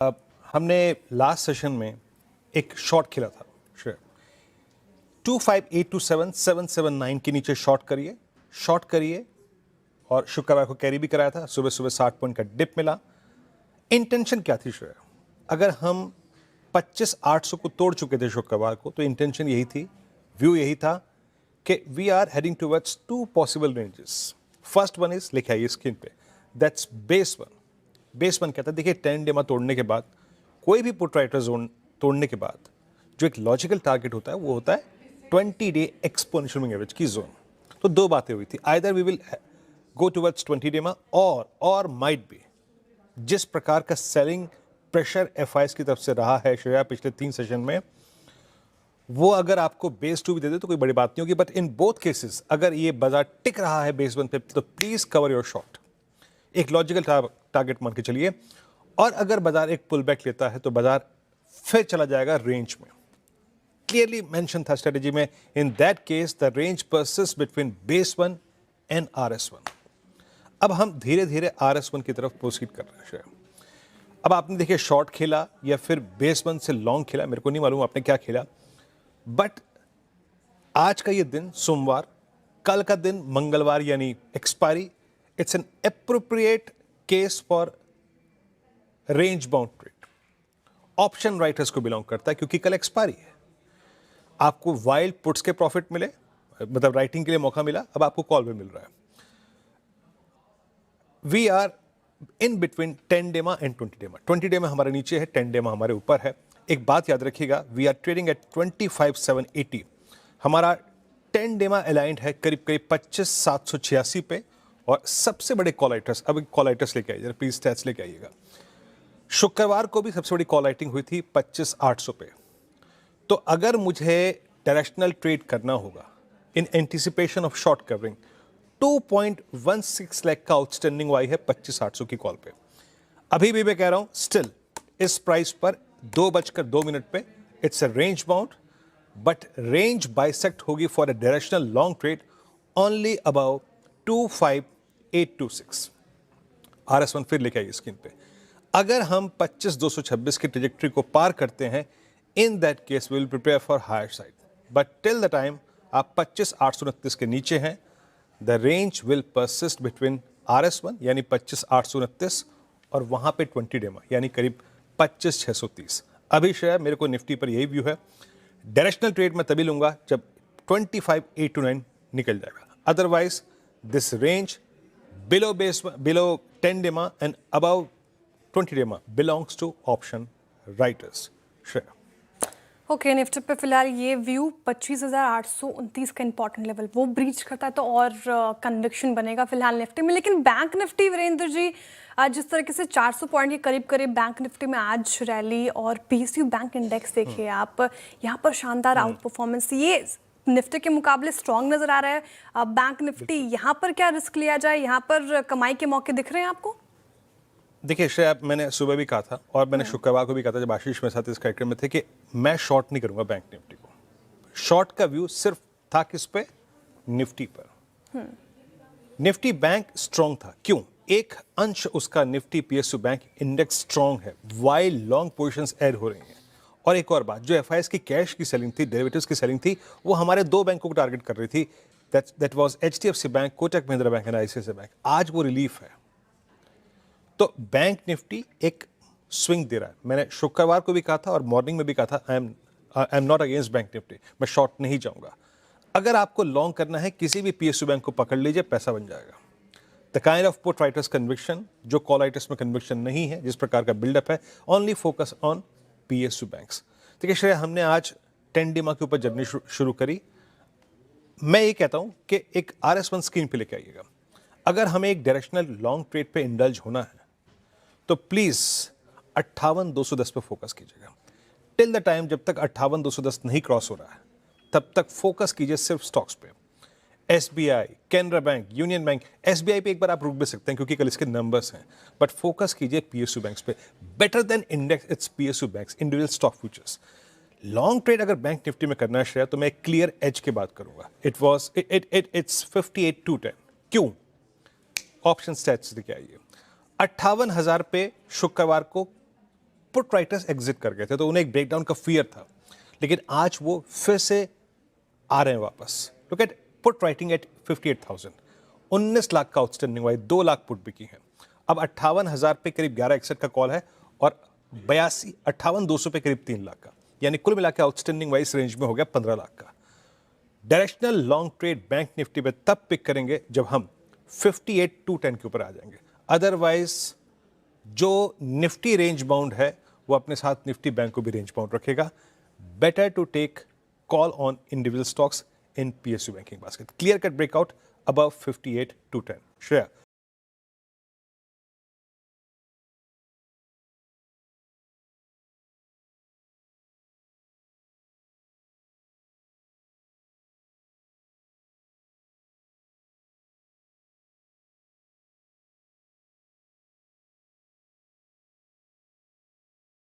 हमने last session में एक शॉर्ट खेला था श्रेय 2582 779 के नीचे शॉर्ट करिए और शुक्रवार को कैरी भी कराया था। सुबह सुबह 60 पॉइंट का डिप मिला। इंटेंशन क्या थी श्रेय? अगर हम 25,800 को तोड़ चुके थे शुक्रवार को, तो इंटेंशन यही थी, व्यू यही था कि we are heading towards two possible ranges. First one is, लिखा है स्क्रीन पे, that's base one. Base one कहता है, देखिए 10 डेमा तोड़ने के बाद, कोई भी पुट राइटर जोन तोड़ने के बाद जो एक लॉजिकल टारगेट होता है वो होता है 20 डे एक्सपोनेंशियल मूविंग एवरेज की जोन। तो दो बातें हुई थी, either we will go towards 20 DEMA और माइट बी जिस प्रकार का सेलिंग प्रेशर एफआईएस की तरफ से रहा है श्रेया पिछले 3 सेशन में, वो अगर आपको बेस 2 भी दे दे तो कोई बड़ी बात नहीं होगी। बट इन बोथ केसेस अगर ये बाजार टिक रहा है बेस 1 पे, तो प्लीज कवर योर शॉर्ट, एक लॉजिकल टारगेट मान के चलिए। और अगर बाजार एक पुल बैक लेता है तो बाजार फिर चला जाएगा रेंज में। क्लियरली मेंशन था स्ट्रेटेजी में, इन that case the range persist between base 1 and RS1। अब हम धीरे धीरे RS1 की तरफ प्रोसीड कर रहे हैं। अब आपने देखिए शॉर्ट खेला या फिर बेस 1 से लॉन्ग खेला, मेरे को नहीं मालूम आपने क्या खेला, बट आज का ये दिन सोमवार, कल का दिन मंगलवार यानी expiry, it's an appropriate case for range bound trade. Option writers को बिलोंग करता है क्योंकि कल एक्सपायरी है। आपको वाइल्ड पुट्स के प्रॉफिट मिले, मतलब राइटिंग के लिए मौका मिला, अब आपको कॉल भी मिल रहा है। वी आर इन बिटवीन 10 डेमा एंड 20 डेमा। 20 डेमा हमारे नीचे है, 10 डेमा हमारे ऊपर है। एक बात याद रखिएगा, वी आर ट्रेडिंग एट 25,780। हमारा 10 डेमा अलाइंड है करीब करीब 25,786 पे। और सबसे बड़े कॉल राइटर्स, अब कॉल राइटर्स लेके आइए, प्लीज स्टैट्स लेके आइएगा। शुक्रवार को भी सबसे बड़ी कॉल राइटिंग हुई थी 25,800 पे। तो अगर मुझे डायरेक्शनल ट्रेड करना होगा in anticipation of short covering, 2.16 lakh का आउटस्टैंडिंग वाई है 25,800 की कॉल पे। अभी भी मैं कह रहा हूं, स्टिल इस प्राइस पर 2:02 पे it's a range bound, but range bisect होगी for a directional long trade only about 25,826। RS1 फिर लेके आइए स्क्रीन पे। अगर हम 25,226 की ट्रेजेक्ट्री को पार करते हैं, in that case we will prepare for higher side. But till the time आप 25,829 के नीचे हैं, the range will persist between RS1 यानी 25,829 और वहां पे 20 डेमा यानी करीब 25,630। अभी शायद मेरे को निफ्टी पर यही व्यू है, डायरेक्शनल ट्रेड में तभी लूंगा जब 25,829 निकल जाएगा। Otherwise this range below 10 DEMA and above 20 DEMA belongs to option writers. Shreya. Okay, Nifty पे फिलहाल ये व्यू 25,829 का इंपॉर्टेंट लेवल वो ब्रीच करता है तो और कन्विक्शन बनेगा फिलहाल निफ्टी में। लेकिन बैंक निफ्टी, वीरेंद्र जी, आज जिस तरीके से 400 पॉइंट के करीब करीब बैंक निफ्टी में आज रैली, और PSU बैंक इंडेक्स देखिए आप, यहाँ पर शानदार आउट परफॉर्मेंस, ये निफ्टी के मुकाबले स्ट्रॉन्ग नजर आ रहा है। बैंक निफ्टी, यहाँ पर क्या रिस्क लिया जाए? यहाँ पर कमाई के मौके दिख रहे हैं आपको? देखिए श्रेया, मैंने सुबह भी कहा था और मैंने शुक्रवार को भी कहा था जब आशीष मेरे साथ इस कार्यक्रम में थे कि मैं शॉर्ट नहीं करूंगा बैंक निफ्टी को। शॉर्ट का व्यू सिर्फ था किस पे? निफ्टी पर। निफ्टी बैंक स्ट्रॉन्ग था, क्यों? एक अंश उसका Nifty PSU bank index strong है, वाइल लॉन्ग पोजीशंस ऐड हो रही हैं। और एक और बात, जो एफआईएस की कैश की सेलिंग थी, डेरिवेटिव्स की सेलिंग थी, वो हमारे 2 बैंकों को टारगेट कर रही थी, that was HDFC bank, Kotak Mahindra bank and ICICI bank. आज वो रिलीफ है। तो बैंक निफ्टी एक स्विंग दे रहा है। मैंने शुक्रवार को भी कहा था और मॉर्निंग में भी कहा था, I am not against bank Nifty, मैं शॉर्ट नहीं जाऊंगा। अगर आपको लॉन्ग करना है, किसी भी PSU बैंक को पकड़ लीजिए, पैसा बन जाएगा। The kind of put writers conviction, जो कॉल राइटर्स में कन्विक्शन नहीं है, जिस प्रकार का बिल्डअप है, only focus on PSU banks. देखिए श्रेया, हमने आज 10 DEMA के ऊपर जर्नी शुरू करी। मैं ये कहता हूं कि एक RS1 स्क्रीन पे लेके आइएगा। अगर हमें एक डायरेक्शनल लॉन्ग ट्रेड पे इंडल्ज होना है तो प्लीज 58,210 पे फोकस कीजिएगा। टिल द टाइम जब तक 58,210 नहीं क्रॉस हो रहा है, तब तक फोकस कीजिए सिर्फ स्टॉक्स पे। SBI, Canara bank, union bank. SBI पे एक बार आप रुक भी सकते हैं क्योंकि कल इसके नंबर्स हैं, बट फोकस कीजिए PSU बैंक्स पे। Better than index it's PSU banks, individual stock futures. Long trade अगर बैंक निफ्टी में करना है श्रेया, तो मैं क्लियर एज की बात करूंगा। इट्स 58,210। क्यों? ऑप्शन स्टैट्स दिखाइए। 58,000 पे शुक्रवार को पुट राइटर्स एग्जिट कर गए थे तो उन्हें एक ब्रेकडाउन का फियर था, लेकिन आज वो फिर से आ रहे हैं वापस। Look at put writing at 58,000, 19 lakh का आउटस्टैंडिंग वाई 2 लाख पुट बिकी हैं। अब 58,000 पे करीब 11 का कॉल है और 58,200 पे करीब 3 लाख का, यानी कुल मिला के आउटस्टैंडिंग वाइज रेंज में हो गया 15 लाख का। Directional long trade bank Nifty पे तब पिक करेंगे जब हम 58,210 के ऊपर आ जाएंगे। अदरवाइज जो निफ्टी रेंज बाउंड है वो अपने साथ निफ्टी बैंक को भी रेंज बाउंड रखेगा। Better to take call on individual stocks in PSU banking basket. Clear cut breakout above 58,210. Shreya,